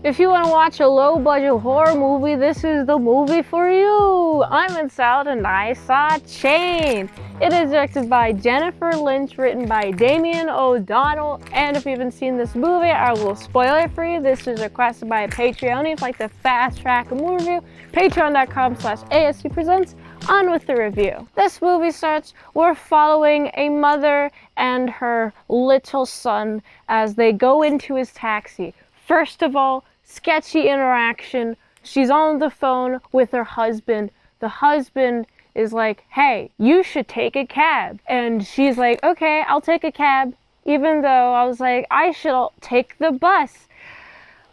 If you want to watch a low-budget horror movie, this is the movie for you. I'm in Salad and I saw Chain. It is directed by Jennifer Lynch, written by Damien O'Donnell. And if you haven't seen this movie, I will spoil it for you. This is requested by a Patreon. If you'd like to fast track a movie review, patreon.com/ASEPresents. On with the review. This movie starts, we're following a mother and her little son as they go into his taxi. First of all, sketchy interaction. She's on the phone with her husband. The husband is like, hey, you should take a cab. And she's like, okay, I'll take a cab. Even though I was like, I should take the bus.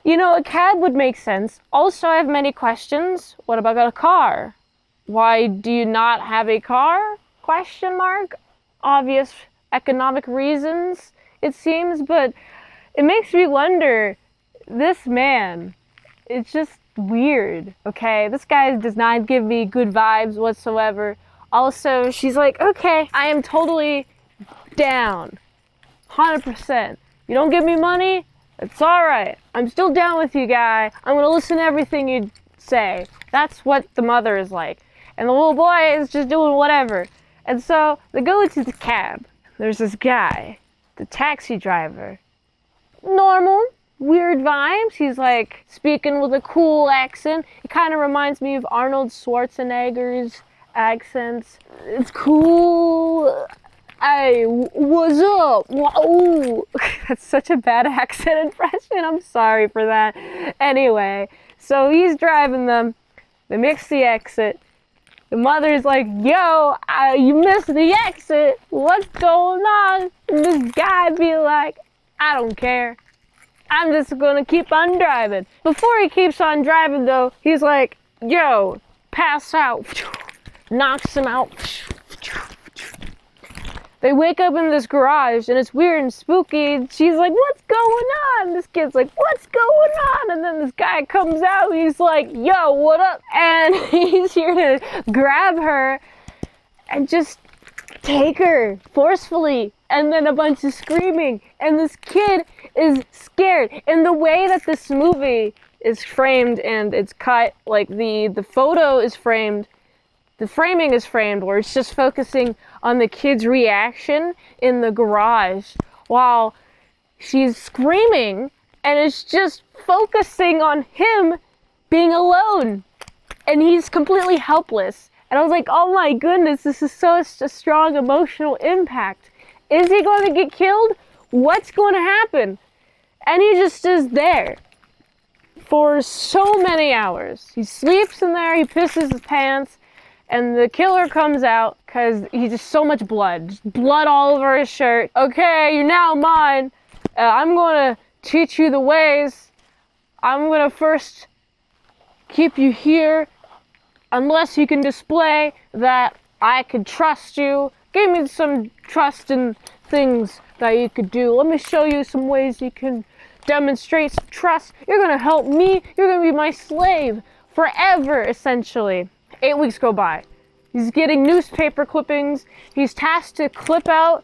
You know, a cab would make sense. Also, I have many questions. What about a car? Why do you not have a car? Question mark. Obvious economic reasons, it seems, but it makes me wonder, this man, it's just weird, okay? This guy does not give me good vibes whatsoever. Also, she's like, okay, I am totally down. 100%. You don't give me money? It's alright. I'm still down with you, guy. I'm gonna listen to everything you say. That's what the mother is like. And the little boy is just doing whatever. And so they go into the cab. There's this guy, the taxi driver. Normal, weird vibes. He's like speaking with a cool accent. It kind of reminds me of Arnold Schwarzenegger's accents. It's cool. Hey, what's up? Whoa. That's such a bad accent impression. I'm sorry for that. Anyway, so he's driving them. They mix the exit. The mother's like, yo, you missed the exit. What's going on? And this guy be like, I don't care. I'm just gonna keep on driving. Before he keeps on driving though, he's like, yo, pass out. Knocks him out. They wake up in this garage and it's weird and spooky. She's like, what's going on? This kid's like, what's going on? And then this guy comes out and he's like, yo, what up? And he's here to grab her and just take her forcefully. And then a bunch of screaming. And this kid is scared. And the way that this movie is framed and it's cut, like the photo is framed, the framing is framed where it's just focusing on the kid's reaction in the garage while she's screaming, and it's just focusing on him being alone. And he's completely helpless. And I was like, oh my goodness, this is such a strong emotional impact. Is he going to get killed? What's going to happen? And he just is there for so many hours. He sleeps in there, he pisses his pants, and the killer comes out because he's just so much blood. Just blood all over his shirt. Okay, you're now mine. I'm going to teach you the ways. I'm going to first keep you here unless you can display that I could trust you. Give me some trust in things that you could do. Let me show you some ways you can demonstrate some trust. You're going to help me. You're going to be my slave forever, essentially. 8 weeks go by. He's getting newspaper clippings. He's tasked to clip out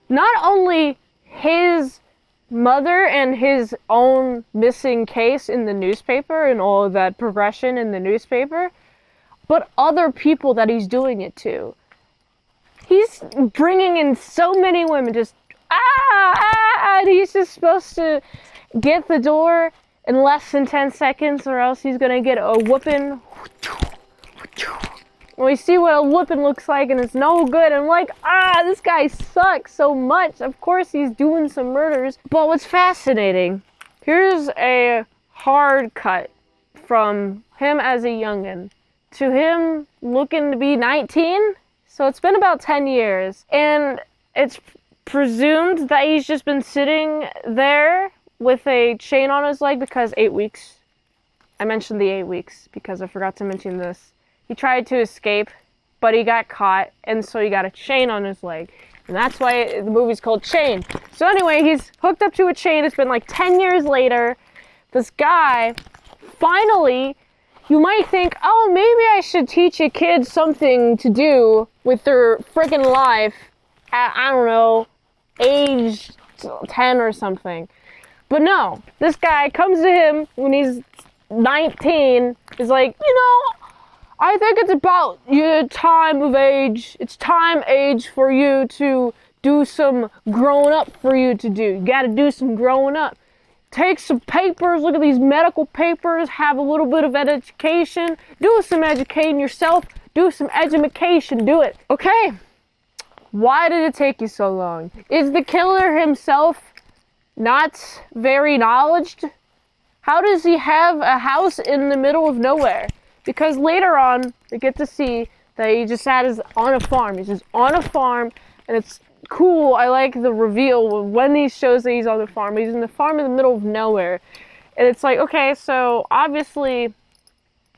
not only his mother and his own missing case in the newspaper and all of that progression in the newspaper, but other people that he's doing it to. He's bringing in so many women, just and he's just supposed to get the door in less than 10 seconds or else he's gonna get a whooping. We see what a whooping looks like and it's no good. I'm like, this guy sucks so much. Of course he's doing some murders. But what's fascinating, here's a hard cut from him as a youngin' to him looking to be 19. So it's been about 10 years. And it's presumed that he's just been sitting there with a chain on his leg because 8 weeks. I mentioned the 8 weeks because I forgot to mention this. He tried to escape, but he got caught, and so he got a chain on his leg. And that's why the movie's called Chain. So anyway, he's hooked up to a chain. It's been like 10 years later. This guy, finally, you might think, oh, maybe I should teach a kid something to do with their freaking life at, I don't know, age 10 or something. But no, this guy comes to him when he's 19, is like, I think it's about your time of age. It's time age for you to do some growing up for you to do. You gotta do some growing up. Take some papers, look at these medical papers, have a little bit of education, do some educating yourself, do some edumacation, do it. Okay, why did it take you so long? Is the killer himself not very knowledged? How does he have a house in the middle of nowhere? Because later on, we get to see that he just on a farm. He's just on a farm, and it's cool. I like the reveal when he shows that he's on the farm. He's in the farm in the middle of nowhere. And it's like, okay, so obviously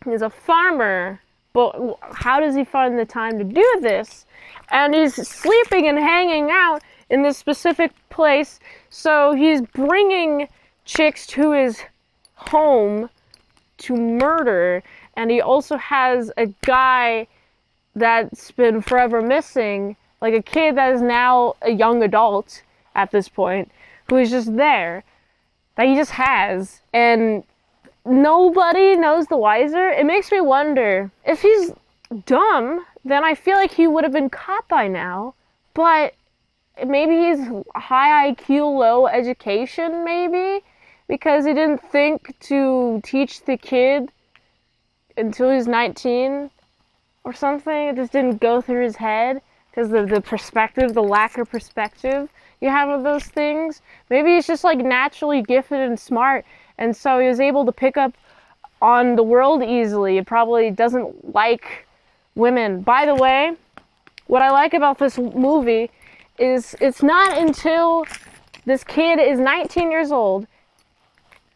he's a farmer, but how does he find the time to do this? And he's sleeping and hanging out in this specific place. So he's bringing chicks to his home to murder. And he also has a guy that's been forever missing, like a kid that is now a young adult at this point, who is just there, that he just has, and nobody knows the wiser. It makes me wonder, if he's dumb, then I feel like he would have been caught by now, but maybe he's high IQ, low education, maybe, because he didn't think to teach the kid until he's 19 or something. It just didn't go through his head because of the perspective, the lack of perspective you have of those things. Maybe he's just like naturally gifted and smart, and so he was able to pick up on the world easily. He probably doesn't like women. By the way, what I like about this movie is it's not until this kid is 19 years old,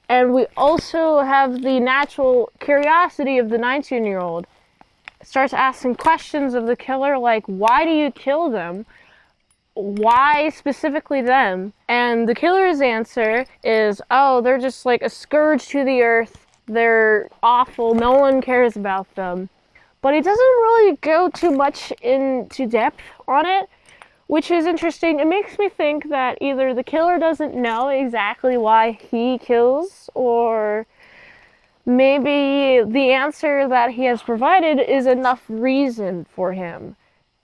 and we also have the natural curiosity of the 19-year-old, starts asking questions of the killer, like, why do you kill them? Why specifically them? And the killer's answer is, oh, they're just like a scourge to the earth. They're awful. No one cares about them. But he doesn't really go too much into depth on it, which is interesting. It makes me think that either the killer doesn't know exactly why he kills, or maybe the answer that he has provided is enough reason for him.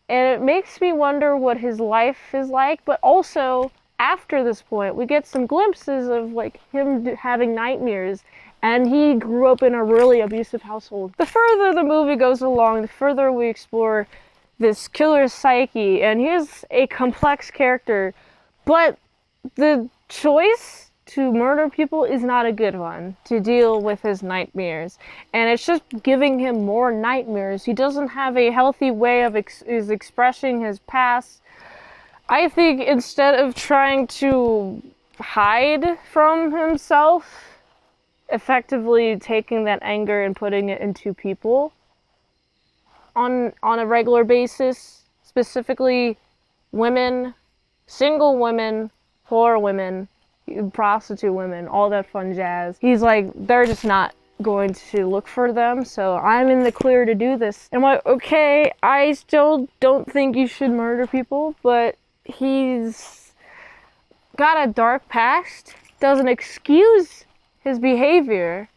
And it makes me wonder what his life is like, but also, after this point, we get some glimpses of like him having nightmares, and he grew up in a really abusive household. The further the movie goes along, the further we explore this killer's psyche, and he's a complex character, but the choice to murder people is not a good one to deal with his nightmares, and it's just giving him more nightmares. He doesn't have a healthy way of expressing his past. I think instead of trying to hide from himself, effectively taking that anger and putting it into people on a regular basis, specifically women, single women, poor women, prostitute women, all that fun jazz. He's like, they're just not going to look for them, so I'm in the clear to do this. And I'm like, okay, I still don't think you should murder people, but he's got a dark past. Doesn't excuse his behavior.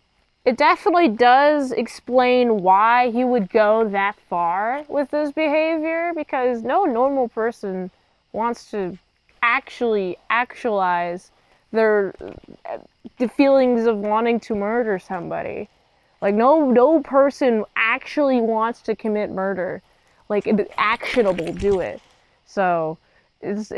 It definitely does explain why he would go that far with his behavior, because no normal person wants to actualize the feelings of wanting to murder somebody. Like no person actually wants to commit murder. Like, it's actionable, do it. So it's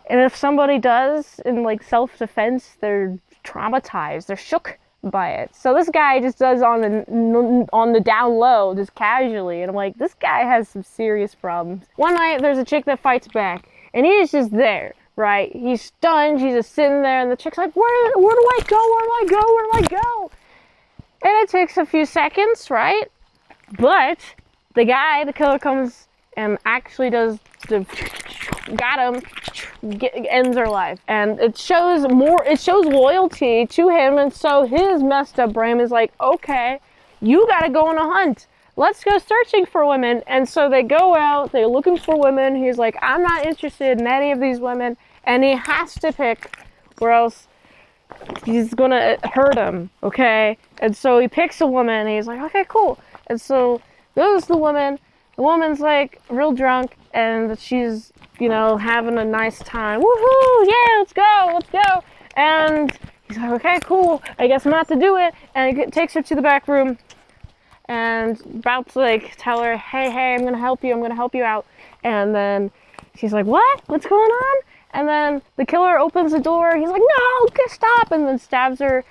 and if somebody does in like self-defense, they're traumatized, they're shook by it. So this guy just does on the down low, just casually, and I'm like, this guy has some serious problems. One night there's a chick that fights back, and he's just there. Right? He's stunned, he's just sitting there, and the chick's like, where do I go? Where do I go? And it takes a few seconds, right? But the killer comes and actually does the got him, ends her life. And it shows loyalty to him, and so his messed up brain is like, okay, you gotta go on a hunt. Let's go searching for women. And so they go out, they're looking for women. He's like, I'm not interested in any of these women. And he has to pick, or else he's gonna hurt him, okay? And so he picks a woman, and he's like, okay, cool. And so goes the woman. The woman's like real drunk, and she's, you know, having a nice time. Woohoo! Yeah, let's go. And he's like, okay, cool. I guess I'm about to do it. And he takes her to the back room, and about to like tell her, hey, I'm gonna help you out. And then she's like, what? What's going on? And then the killer opens the door. He's like, no, stop! And then stabs her.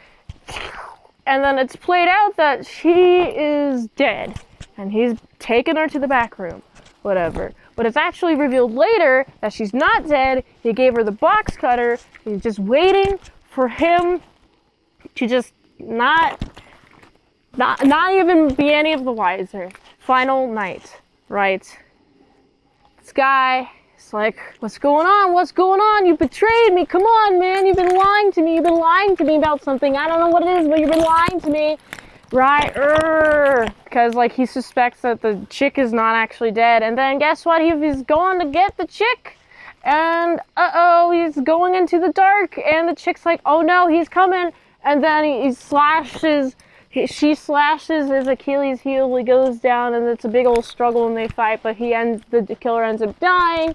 And then it's played out that she is dead. And he's taken her to the back room. Whatever. But it's actually revealed later that she's not dead. He gave her the box cutter. He's just waiting for him to just not even be any of the wiser. Final night, right? This guy is like, what's going on? You betrayed me. Come on, man. You've been lying to me about something. I don't know what it is, but you've been lying to me. Right? Because, like, he suspects that the chick is not actually dead. And then guess what? He's going to get the chick. And, he's going into the dark. And the chick's like, oh, no, he's coming. And then she slashes his Achilles heel. He goes down, and it's a big old struggle, and they fight. But the killer ends up dying.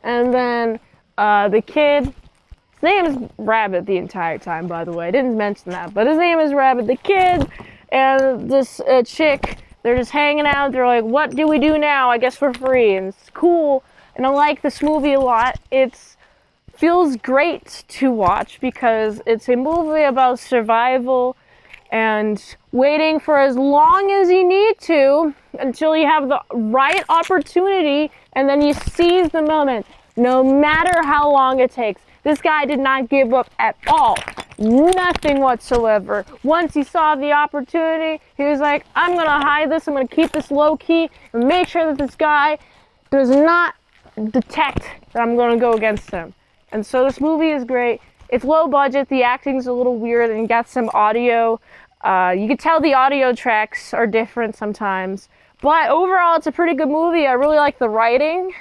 And then the kid, his name is Rabbit the entire time, by the way. I didn't mention that, but his name is Rabbit. The kid and this chick, they're just hanging out. They're like, what do we do now? I guess we're free. And it's cool. And I like this movie a lot. It feels great to watch because it's a movie about survival and waiting for as long as you need to until you have the right opportunity, and then you seize the moment, no matter how long it takes. This guy did not give up at all. Nothing whatsoever. Once he saw the opportunity, he was like, I'm going to hide this. I'm going to keep this low key and make sure that this guy does not detect that I'm going to go against him. And so this movie is great. It's low budget. The acting's a little weird, and you got some audio. You can tell the audio tracks are different sometimes. But overall, it's a pretty good movie. I really like the writing.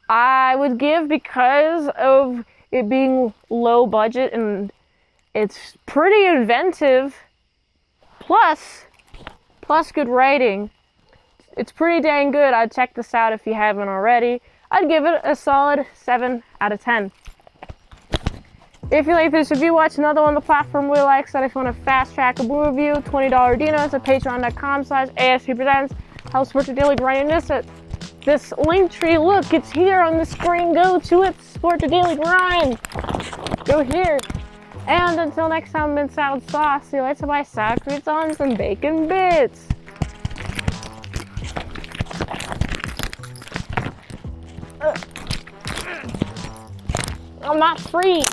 I would give, because of it being low budget, and it's pretty inventive, plus good writing. It's pretty dang good. I'd check this out if you haven't already. I'd give it a solid 7 out of 10. If you like this review, watch another one on the platform we like. So if you want to fast track a movie review, $20 dinos at patreon.com/ASEPresents. Help support your daily grind and miss it. This link tree, look, it's here on the screen. Go to it, support your daily grind. Go here. And until next time, mint salad sauce. See you later, by sour croutons and bacon bits. I'm not free.